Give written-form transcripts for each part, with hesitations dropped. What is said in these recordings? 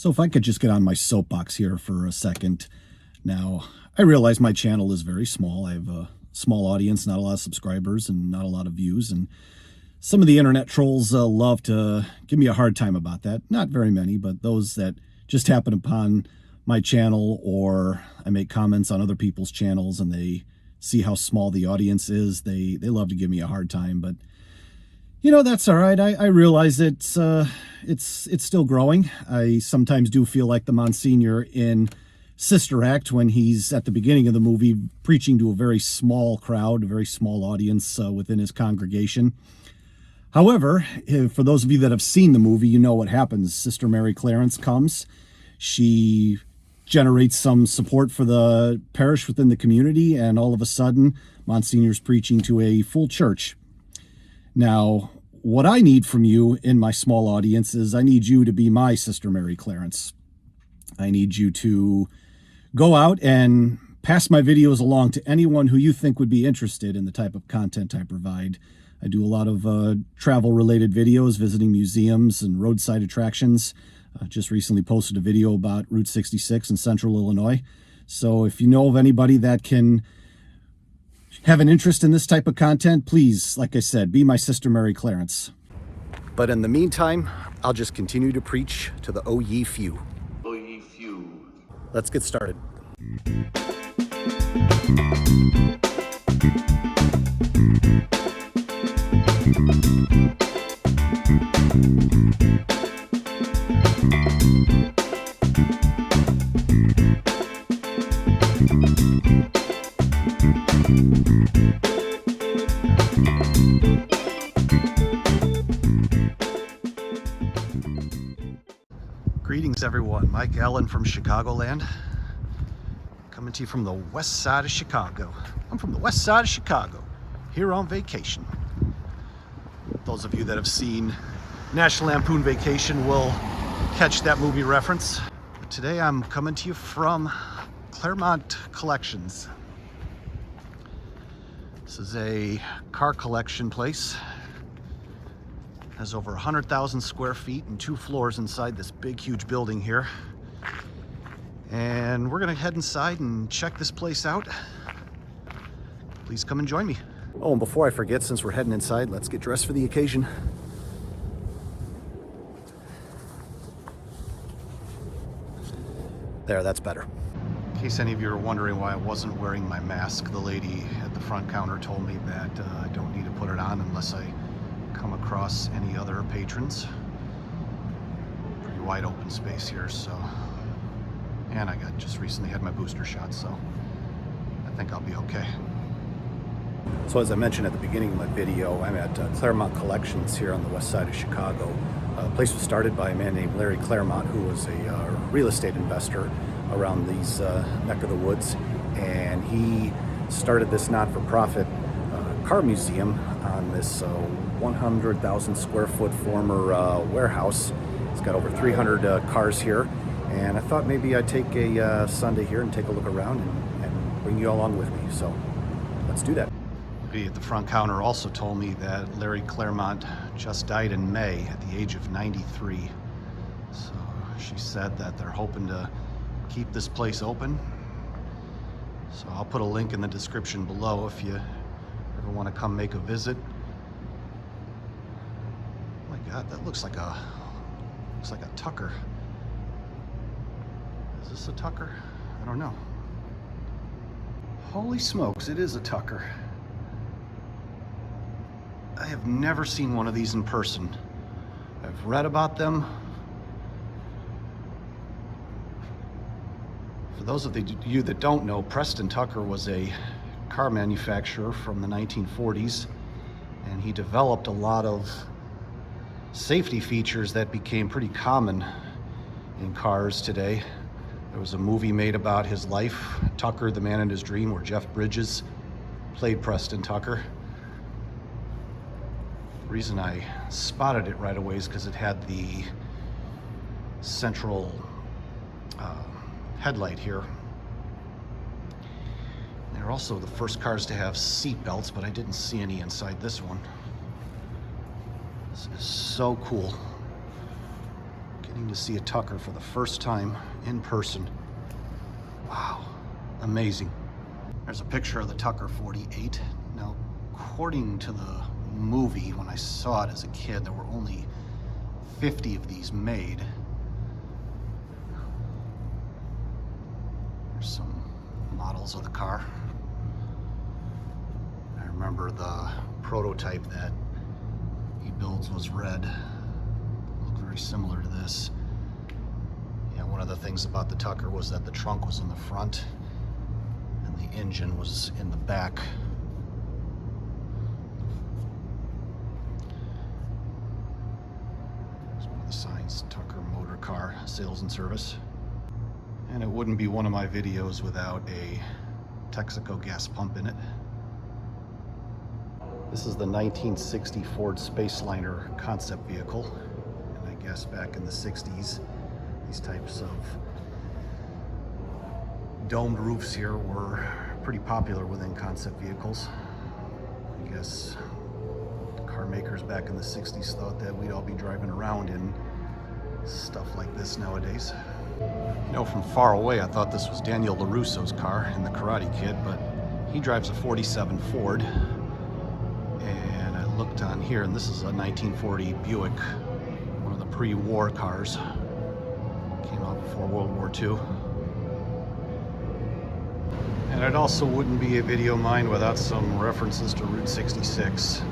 So if I could just get on my soapbox here for a second. Now, I realize my channel is very small. I have a small audience, not a lot of subscribers, and not a lot of views. And some of the internet trolls love to give me a hard time about that. Not very many, but those that just happen upon my channel, or I make comments on other people's channels and they see how small the audience is, they love to give me a hard time. But you know, that's all right. I realize it's still growing. I sometimes do feel like the Monsignor in Sister Act when he's at the beginning of the movie preaching to a very small crowd, a very small audience within his congregation. However, for those of you that have seen the movie, you know what happens. Sister Mary Klairmont comes. She generates some support for the parish within the community, and all of a sudden, Monsignor's preaching to a full church. Now, what I need from you in my small audience is I need you to be my Sister Mary Klairmont. I need you to go out and pass my videos along to anyone who you think would be interested in the type of content I provide. I do a lot of travel-related videos, visiting museums and roadside attractions. Just recently posted a video about Route 66 in central Illinois. So if you know of anybody that can have an interest in this type of content, please, like I said, be my Sister Mary Klairmont. But in the meantime, I'll just continue to preach to the O ye few. O ye few. Let's get started. Greetings everyone, Mike Allen from Chicagoland, coming to you from the west side of Chicago. I'm from the west side of Chicago, here on vacation. Those of you that have seen National Lampoon Vacation will catch that movie reference. But today I'm coming to you from Klairmont Kollections. This is a car collection place. Has over 100,000 square feet and 2 floors inside this big, huge building here. And we're gonna head inside and check this place out. Please come and join me. Oh, and before I forget, since we're heading inside, let's get dressed for the occasion. There, that's better. In case any of you are wondering why I wasn't wearing my mask, the lady at the front counter told me that I don't need to put it on unless I come across any other patrons. Pretty wide open space here, so. And I just recently had my booster shot, so I think I'll be okay. So as I mentioned at the beginning of my video, I'm at Klairmont Kollections here on the west side of Chicago. The place was started by a man named Larry Klairmont, who was a real estate investor around these neck of the woods. And he started this not-for-profit car museum on this 100,000 square foot former warehouse. It's got over 300 cars here. And I thought maybe I'd take a Sunday here and take a look around and bring you all along with me. So let's do that. At the front counter also told me that Larry Klairmont just died in May at the age of 93. So she said that they're hoping to keep this place open. So I'll put a link in the description below if you ever want to come make a visit. Oh my God, that looks like a Tucker. Is this a Tucker? I don't know. Holy smokes, it is a Tucker. I have never seen one of these in person. I've read about them. For those of you that don't know, Preston Tucker was a car manufacturer from the 1940s, and he developed a lot of safety features that became pretty common in cars today. There was a movie made about his life, Tucker, the Man in His Dream, where Jeff Bridges played Preston Tucker. The reason I spotted it right away is because it had the central headlight here. They're also the first cars to have seat belts, but I didn't see any inside this one. This is so cool. Getting Getting to see a Tucker for the first time in person. Wow, amazing. There's a picture of the Tucker 48. Now, according to the movie, when I saw it as a kid, there were only 50 of these made. There's some models of the car. I remember the prototype that he builds was red. Looked very similar to this. Yeah, one of the things about the Tucker was that the trunk was in the front and the engine was in the back. There's one of the signs, Tucker Motor Car Sales and Service. And it wouldn't be one of my videos without a Texaco gas pump in it. This is the 1960 Ford Spaceliner concept vehicle. And I guess back in the 60s, these types of domed roofs here were pretty popular within concept vehicles. I guess car makers back in the 60s thought that we'd all be driving around in stuff like this nowadays. You know, from far away, I thought this was Daniel LaRusso's car in The Karate Kid, but he drives a 47 Ford. And I looked on here, and this is a 1940 Buick, one of the pre-war cars. Came out before World War II. And it also wouldn't be a video of mine without some references to Route 66.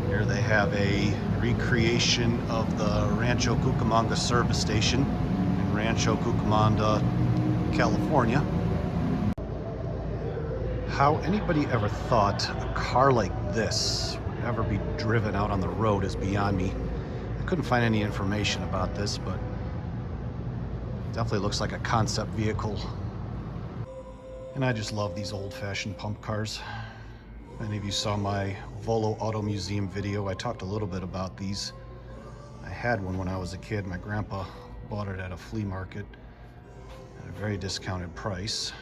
Here they have a recreation of the Rancho Cucamonga service station in Rancho Cucamonga, California. How anybody ever thought a car like this would ever be driven out on the road is beyond me. I couldn't find any information about this, but it definitely looks like a concept vehicle. And I just love these old-fashioned pump cars. If any of you saw my Volo Auto Museum video, I talked a little bit about these. I had one when I was a kid. My grandpa bought it at a flea market at a very discounted price.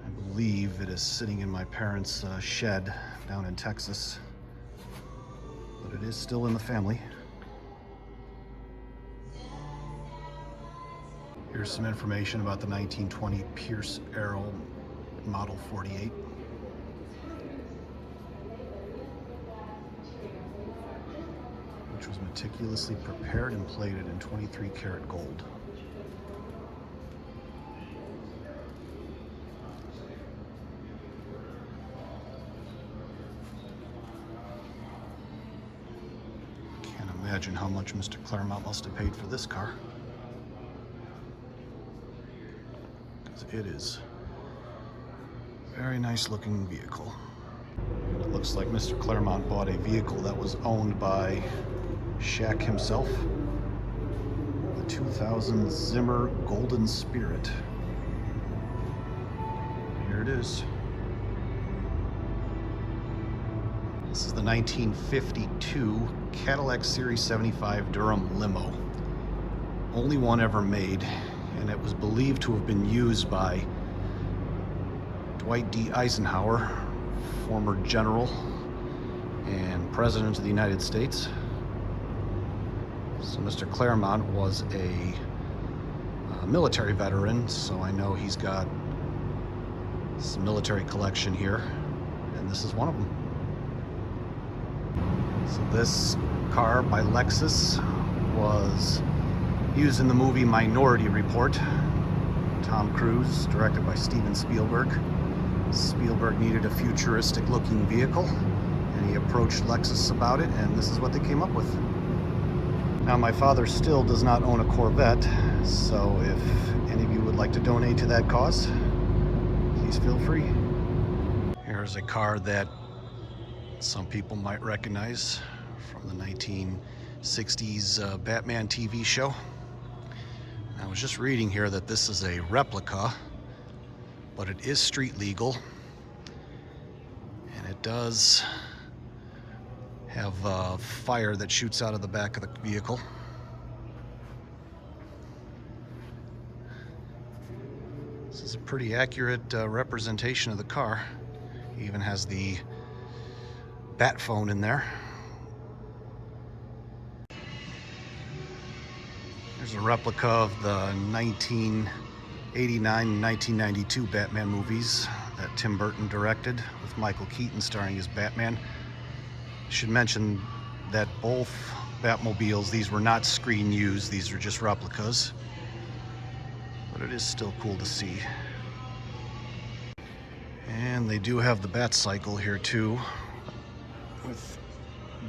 I believe it is sitting in my parents' shed down in Texas, but it is still in the family. Here's some information about the 1920 Pierce Arrow Model 48. Which was meticulously prepared and plated in 23 karat gold. Can't imagine how much Mr. Klairmont must have paid for this car. Because it is a very nice looking vehicle. And it looks like Mr. Klairmont bought a vehicle that was owned by Shaq himself, the 2000 Zimmer Golden Spirit. Here it is. This is the 1952 Cadillac Series 75 Durham limo. Only one ever made, and it was believed to have been used by Dwight D. Eisenhower, former general and president of the United States. So Mr. Klairmont was a military veteran, so I know he's got some military collection here, and this is one of them. So this car by Lexus was used in the movie Minority Report. Tom Cruise, directed by Steven Spielberg. Spielberg needed a futuristic looking vehicle, and he approached Lexus about it, and this is what they came up with. Now, my father still does not own a Corvette, so if any of you would like to donate to that cause, please feel free. Here's a car that some people might recognize from the 1960s Batman TV show. I was just reading here that this is a replica, but it is street legal, and it does have fire that shoots out of the back of the vehicle. This is a pretty accurate representation of the car. It even has the bat phone in there. There's a replica of the 1989 and 1992 Batman movies that Tim Burton directed, with Michael Keaton starring as Batman. Should mention that both Batmobiles, these were not screen used, these are just replicas. But it is still cool to see. And they do have the Batcycle here too, with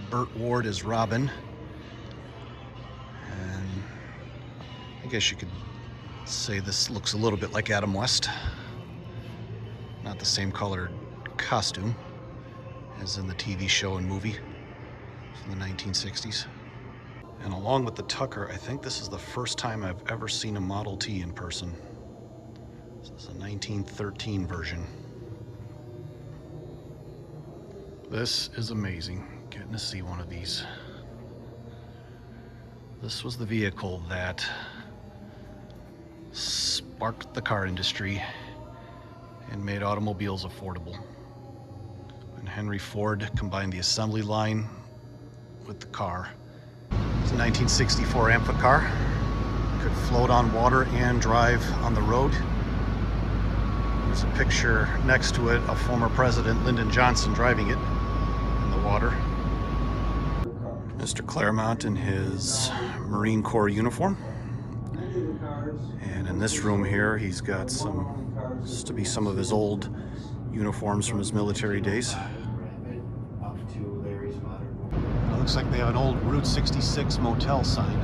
Burt Ward as Robin. And I guess you could say this looks a little bit like Adam West. Not the same colored costume as in the TV show and movie from the 1960s. And along with the Tucker, I think this is the first time I've ever seen a Model T in person. This is a 1913 version. This is amazing, getting to see one of these. This was the vehicle that sparked the car industry and made automobiles affordable. When Henry Ford combined the assembly line with the car. It's a 1964 Amphicar. Could float on water and drive on the road. There's a picture next to it of former President Lyndon Johnson driving it in the water. Mr. Klairmont in his Marine Corps uniform. And in this room here, he's got used to be some of his old uniforms from his military days. It looks like they have an old Route 66 motel sign.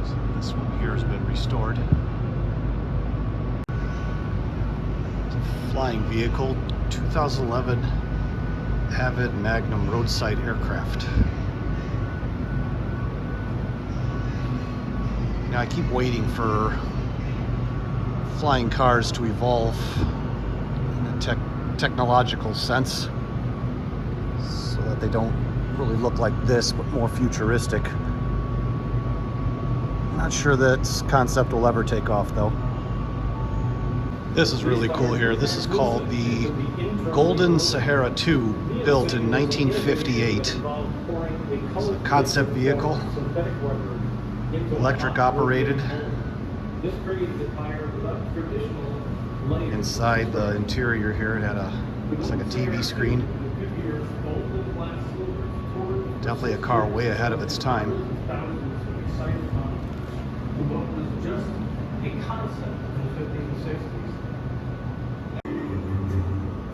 So this one here has been restored. It's a flying vehicle, 2011 Avid Magnum roadside aircraft. Now I keep waiting for flying cars to evolve in a technological sense so that they don't really look like this, but more futuristic. I'm not sure that concept will ever take off though. This is really cool here. This is called the Golden Sahara 2, built in 1958. It's a concept vehicle, electric operated. Inside the interior here, it had looks like a TV screen. Definitely a car way ahead of its time.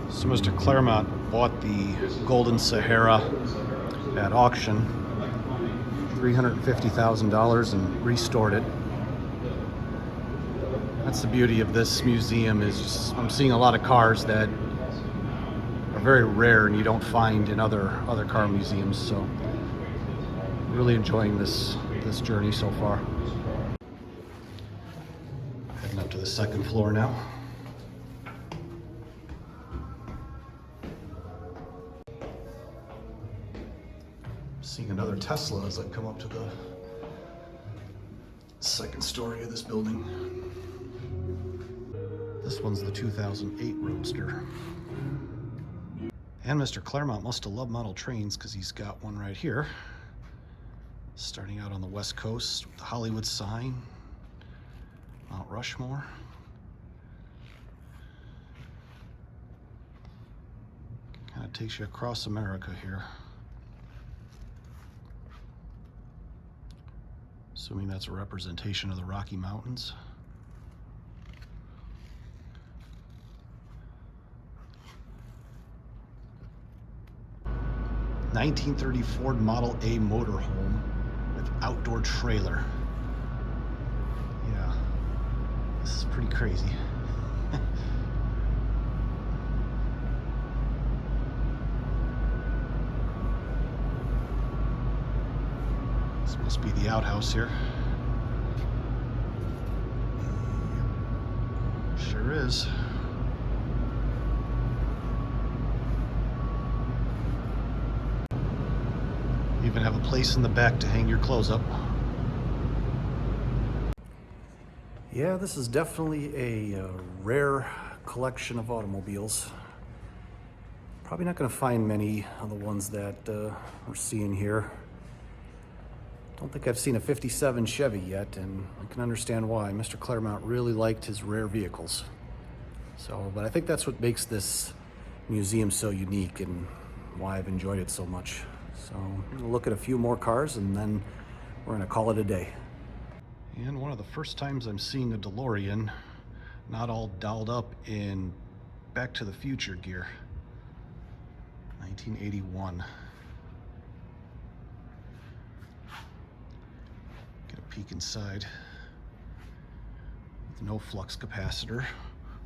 So Mr. Klairmont bought the Golden Sahara at auction, $350,000, and restored it. That's the beauty of this museum, is just, I'm seeing a lot of cars that are very rare and you don't find in other car museums. So really enjoying this journey so far. Heading up to the second floor now. Seeing another Tesla as I come up to the second story of this building. This one's the 2008 Roadster. And Mr. Klairmont must have loved model trains, because he's got one right here. Starting out on the West Coast with the Hollywood sign, Mount Rushmore. Kind of takes you across America here. Assuming that's a representation of the Rocky Mountains. '1930 Ford Model A motorhome with outdoor trailer. Yeah, this is pretty crazy. This must be the outhouse here. Sure is. Even have a place in the back to hang your clothes up. Yeah, this is definitely a rare collection of automobiles. Probably not going to find many of the ones that we're seeing here. Don't think I've seen a 57 Chevy yet, and I can understand why. Mr. Klairmont really liked his rare vehicles. So, but I think that's what makes this museum so unique and why I've enjoyed it so much. So I'm going to look at a few more cars and then we're going to call it a day. And one of the first times I'm seeing a Delorean not all dolled up in Back to the Future gear. 1981. Get a peek inside. With no flux capacitor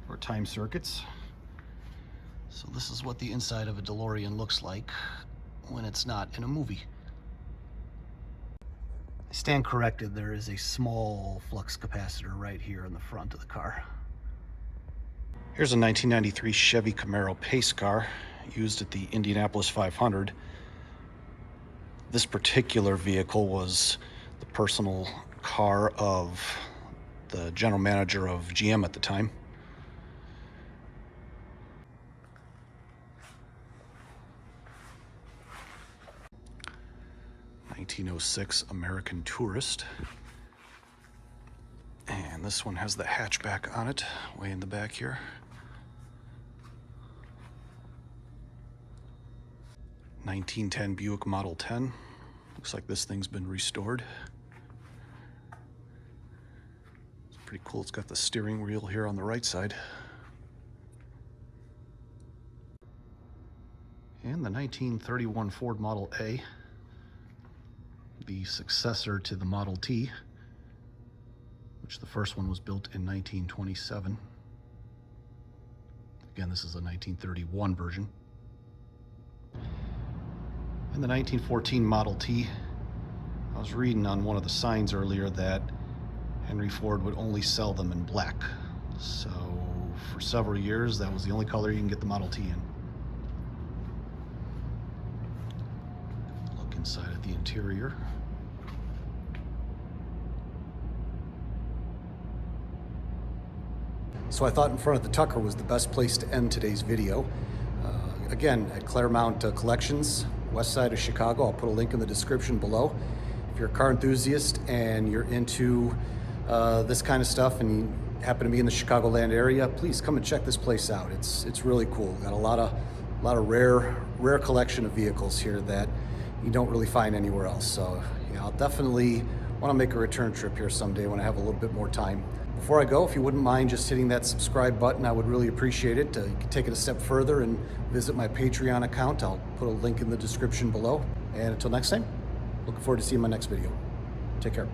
or time circuits. So this is what the inside of a DeLorean looks like when it's not in a movie. I stand corrected, there is a small flux capacitor right here in the front of the car. Here's a 1993 Chevy Camaro pace car used at the Indianapolis 500. This particular vehicle was the personal car of the general manager of GM at the time. '06 American Tourist. And this one has the hatchback on it, way in the back here. 1910 Buick Model 10. Looks like this thing's been restored. It's pretty cool. It's got the steering wheel here on the right side. And the 1931 Ford Model A, the successor to the Model T, which the first one was built in 1927. Again, this is a 1931 version. And the 1914 Model T. I was reading on one of the signs earlier that Henry Ford would only sell them in black. So for several years, that was the only color you can get the Model T in. Look inside at the interior. So I thought in front of the Tucker was the best place to end today's video. Again, at Klairmont Kollections, west side of Chicago. I'll put a link in the description below. If you're a car enthusiast and you're into this kind of stuff and you happen to be in the Chicagoland area, please come and check this place out. It's really cool. Got a lot of rare collection of vehicles here that you don't really find anywhere else. So yeah, I'll definitely want to make a return trip here someday when I have a little bit more time. Before I go, if you wouldn't mind just hitting that subscribe button, I would really appreciate it. You can take it a step further and visit my Patreon account. I'll put a link in the description below. And until next time, looking forward to seeing my next video. Take care.